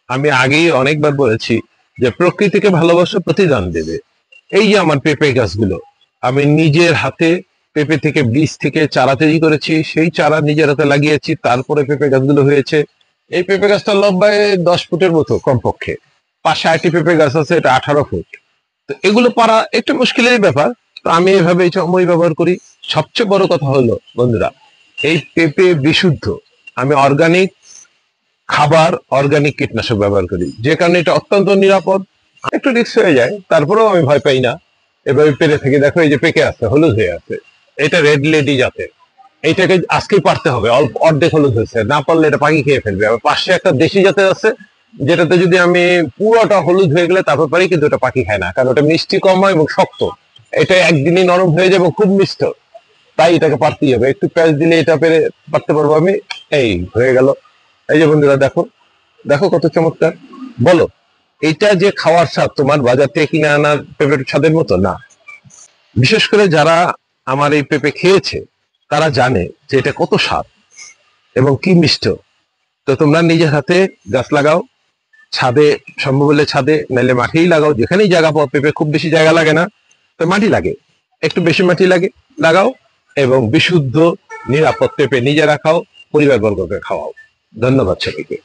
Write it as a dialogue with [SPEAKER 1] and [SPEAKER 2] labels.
[SPEAKER 1] আমি আগেই অনেকবার বলেছি যে প্রকৃতিকে ভালোবাসা প্রতিদান দেবে। এই যে আমার পেঁপে গাছগুলো, আমি নিজের হাতে পেঁপে থেকে বীজ থেকে চারা তৈরি করেছি, সেই চারা নিজের হাতে লাগিয়েছি, তারপরে পেঁপে গাছগুলো হয়েছে। এই পেঁপে গাছটা লম্বায় 10 ফুটের মতো কমপক্ষে। পাশে আরেকটি পেঁপে গাছ আছে, এটা 18 ফুট। তো এগুলো পারা একটু মুশকিলের ব্যাপার। তো আমি এভাবে সময় ব্যবহার করি। সবচেয়ে বড় কথা হলো বন্ধুরা, এই পেঁপে বিশুদ্ধ। আমি অর্গানিক খাবার, অর্গানিক কীটনাশক ব্যবহার করি, যে কারণে এটা অত্যন্ত নিরাপদ। একটু রিস্ক হয়ে যায়, তারপরেও আমি ভয় পাই না। এভাবে পেরে থেকে দেখো, এই যে পেকে আছে, হলুদ হয়ে আছে। এটা রেড লেডি জাতের। এইটাকে আজকেই পারতে হবে, অল্প অর্ধেক হলুদ হয়েছে, না পারলে এটা পাখি খেয়ে ফেলবে। আবার পাশে একটা দেশি জাতের আছে, যেটাতে যদি আমি পুরোটা হলুদ হয়ে গেলে তারপর পারি, কিন্তু ওটা পাখি খায় না, কারণ ওটা মিষ্টি কম হয় এবং শক্ত। এটা একদিনই নরম হয়ে যাবে, খুব মিষ্ট। তাই এটাকে পারতেই হবে, একটু প্যাঁচ দিলে এটা পেরে পারতে পারবো আমি। এই হয়ে গেল। এই যে বন্ধুরা দেখো, দেখো কত চমৎকার। বলো, এটা যে খাওয়ার স্বাদ তোমার বাজার থেকে কিনে আনার পেঁপের স্বাদের মতো না। বিশেষ করে যারা আমার এই পেঁপে খেয়েছে, তারা জানে যে এটা কত স্বাদ এবং কি মিষ্ট। তো তোমরা নিজের হাতে গাছ লাগাও, ছাদে, সম্ভব হলে ছাদে, নাহলে মাঠেই লাগাও, যেখানেই জায়গা পাও। পেঁপে খুব বেশি জায়গা লাগে না, তো মাটি লাগে, একটু বেশি মাটি লাগে, লাগাও। এবং বিশুদ্ধ নিরাপদ পেঁপে নিজে রাখাও, পরিবার বর্গকে খাওয়াও। ধন্যবাদ সবাইকে।